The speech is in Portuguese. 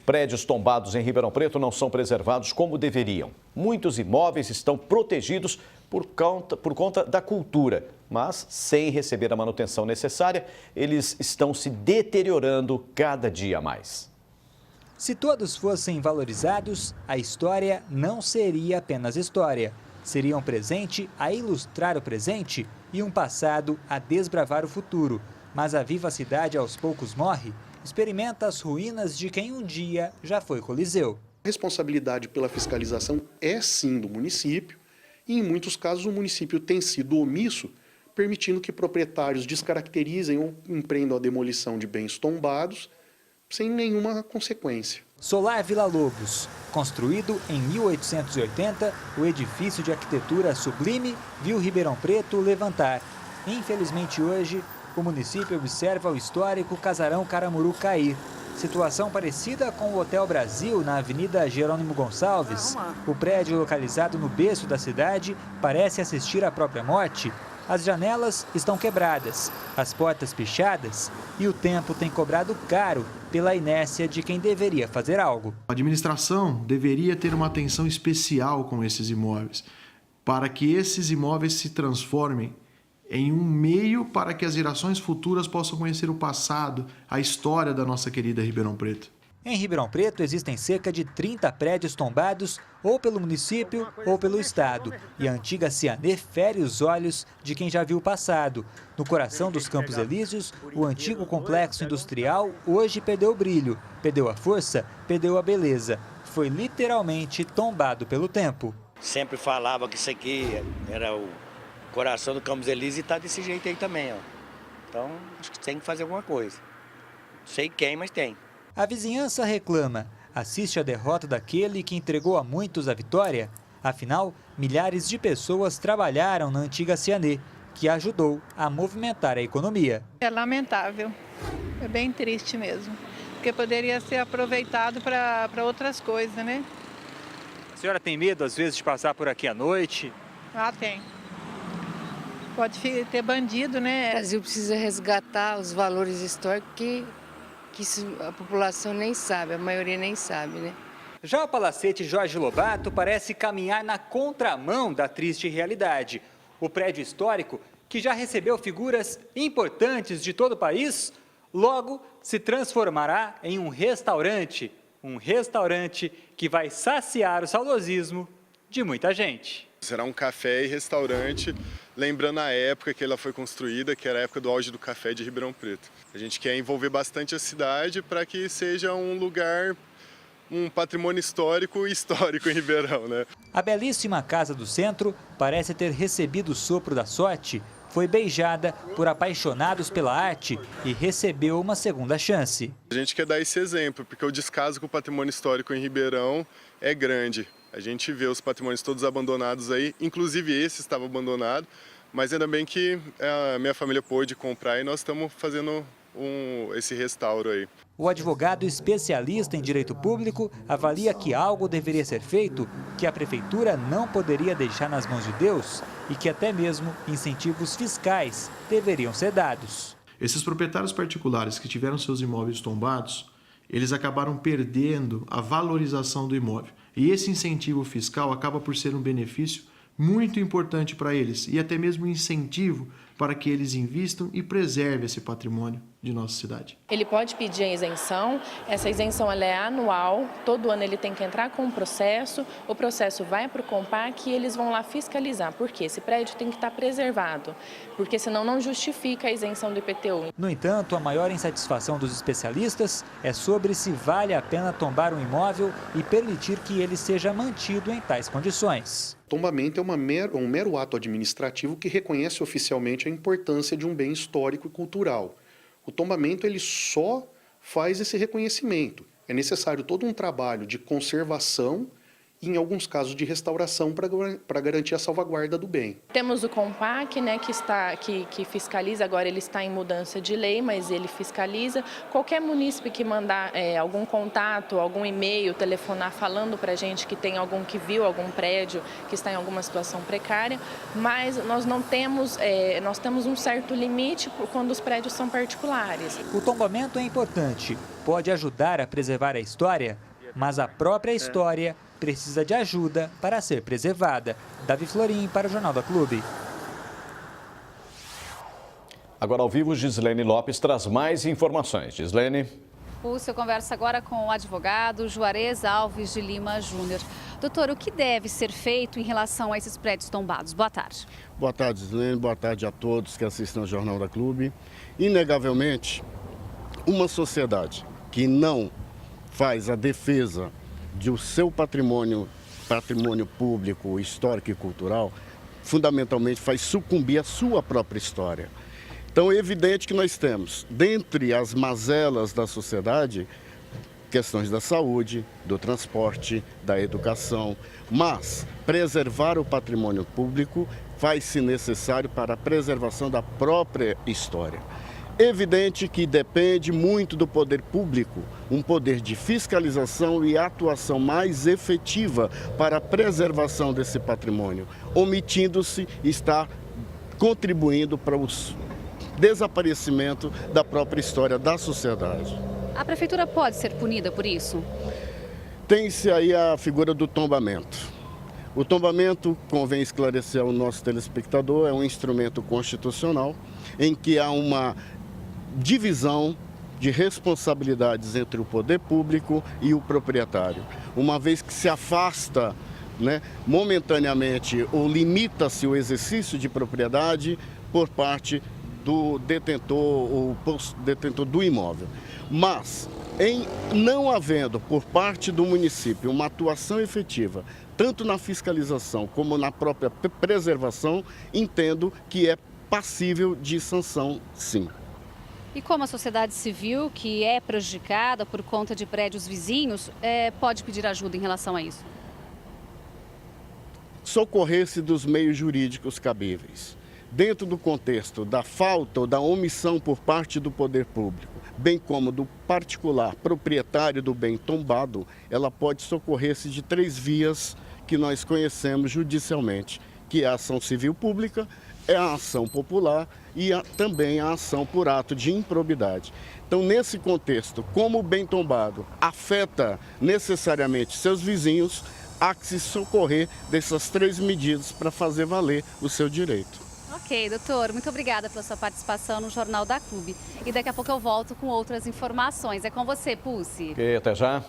Prédios tombados em Ribeirão Preto não são preservados como deveriam. Muitos imóveis estão protegidos por conta da cultura, mas sem receber a manutenção necessária, eles estão se deteriorando cada dia mais. Se todos fossem valorizados, a história não seria apenas história. Seria um presente a ilustrar o presente e um passado a desbravar o futuro. Mas a vivacidade aos poucos morre, experimenta as ruínas de quem um dia já foi Coliseu. A responsabilidade pela fiscalização é sim do município e em muitos casos o município tem sido omisso, permitindo que proprietários descaracterizem ou empreendam a demolição de bens tombados sem nenhuma consequência. Solar Vila Lobos. Construído em 1880, o edifício de arquitetura sublime viu Ribeirão Preto levantar. Infelizmente hoje, o município observa o histórico Casarão Caramuru cair. Situação parecida com o Hotel Brasil na Avenida Jerônimo Gonçalves. O prédio localizado no berço da cidade parece assistir à própria morte. As janelas estão quebradas, as portas pichadas e o tempo tem cobrado caro pela inércia de quem deveria fazer algo. A administração deveria ter uma atenção especial com esses imóveis, para que esses imóveis se transformem em um meio para que as gerações futuras possam conhecer o passado, a história da nossa querida Ribeirão Preto. Em Ribeirão Preto existem cerca de 30 prédios tombados ou pelo município ou pelo estado. E a antiga Cianê fere os olhos de quem já viu o passado. No coração dos Campos Elíseos, o antigo complexo industrial hoje perdeu o brilho, perdeu a força, perdeu a beleza. Foi literalmente tombado pelo tempo. Sempre falava que isso aqui era o coração do Campos Elíseos e está desse jeito aí também, ó. Então, acho que tem que fazer alguma coisa. Não sei quem, mas tem. A vizinhança reclama, assiste a derrota daquele que entregou a muitos a vitória. Afinal, milhares de pessoas trabalharam na antiga Cianê, que ajudou a movimentar a economia. É lamentável, é bem triste mesmo, porque poderia ser aproveitado para outras coisas, né? A senhora tem medo, às vezes, de passar por aqui à noite? Ah, tem. Pode ter bandido, né? O Brasil precisa resgatar os valores históricos que isso a população nem sabe, a maioria nem sabe, né? Já o Palacete Jorge Lobato parece caminhar na contramão da triste realidade. O prédio histórico, que já recebeu figuras importantes de todo o país, logo se transformará em um restaurante que vai saciar o saudosismo de muita gente. Será um café e restaurante, lembrando a época que ela foi construída, que era a época do auge do café de Ribeirão Preto. A gente quer envolver bastante a cidade para que seja um lugar, um patrimônio histórico em Ribeirão, né? A belíssima casa do centro parece ter recebido o sopro da sorte, foi beijada por apaixonados pela arte e recebeu uma segunda chance. A gente quer dar esse exemplo, porque o descaso com o patrimônio histórico em Ribeirão é grande. A gente vê os patrimônios todos abandonados aí, inclusive esse estava abandonado, mas ainda bem que a minha família pôde comprar e nós estamos fazendo esse restauro aí. O advogado especialista em direito público avalia que algo deveria ser feito, que a prefeitura não poderia deixar nas mãos de Deus e que até mesmo incentivos fiscais deveriam ser dados. Esses proprietários particulares que tiveram seus imóveis tombados, eles acabaram perdendo a valorização do imóvel. E esse incentivo fiscal acaba por ser um benefício muito importante para eles e até mesmo um incentivo para que eles invistam e preservem esse patrimônio de nossa cidade. Ele pode pedir a isenção, essa isenção ela é anual, todo ano ele tem que entrar com um processo, o processo vai para o Compac e eles vão lá fiscalizar, porque esse prédio tem que estar preservado, porque senão não justifica a isenção do IPTU. No entanto, a maior insatisfação dos especialistas é sobre se vale a pena tombar um imóvel e permitir que ele seja mantido em tais condições. Tombamento é um mero ato administrativo que reconhece oficialmente a importância de um bem histórico e cultural. O tombamento ele só faz esse reconhecimento. É necessário todo um trabalho de conservação e, em alguns casos, de restauração para garantir a salvaguarda do bem. Temos o CONPAC, né, que fiscaliza, agora ele está em mudança de lei, mas ele fiscaliza. Qualquer munícipe que mandar algum contato, algum e-mail, telefonar falando para a gente que tem algum que viu algum prédio que está em alguma situação precária, mas nós não temos, nós temos um certo limite quando os prédios são particulares. O tombamento é importante, pode ajudar a preservar a história, mas a própria história precisa de ajuda para ser preservada. Davi Florim para o Jornal da Clube. Agora ao vivo, Gislene Lopes traz mais informações. Gislene. Eu converso agora com o advogado Juarez Alves de Lima Júnior. Doutor, o que deve ser feito em relação a esses prédios tombados? Boa tarde. Boa tarde, Gislene. Boa tarde a todos que assistem ao Jornal da Clube. Inegavelmente, uma sociedade que não faz a defesa do seu patrimônio público, histórico e cultural, fundamentalmente faz sucumbir a sua própria história. Então é evidente que nós temos, dentre as mazelas da sociedade, questões da saúde, do transporte, da educação, mas preservar o patrimônio público faz-se necessário para a preservação da própria história. Evidente que depende muito do poder público, um poder de fiscalização e atuação mais efetiva para a preservação desse patrimônio. Omitindo-se, está contribuindo para o desaparecimento da própria história da sociedade. A prefeitura pode ser punida por isso? Tem-se aí a figura do tombamento. O tombamento, convém esclarecer ao nosso telespectador, é um instrumento constitucional em que há uma divisão de responsabilidades entre o poder público e o proprietário. Uma vez que se afasta, momentaneamente ou limita-se o exercício de propriedade por parte do detentor do imóvel. Mas, em não havendo por parte do município uma atuação efetiva, tanto na fiscalização como na própria preservação, entendo que é passível de sanção, sim. E como a sociedade civil, que é prejudicada por conta de prédios vizinhos, pode pedir ajuda em relação a isso? Socorrer-se dos meios jurídicos cabíveis. Dentro do contexto da falta ou da omissão por parte do poder público, bem como do particular proprietário do bem tombado, ela pode socorrer-se de 3 vias que nós conhecemos judicialmente, que é a ação civil pública, é a ação popular e também a ação por ato de improbidade. Então, nesse contexto, como o bem tombado afeta necessariamente seus vizinhos, há que se socorrer dessas 3 medidas para fazer valer o seu direito. Ok, doutor, muito obrigada pela sua participação no Jornal da Clube. E daqui a pouco eu volto com outras informações. É com você, Pulse. Ok, até já.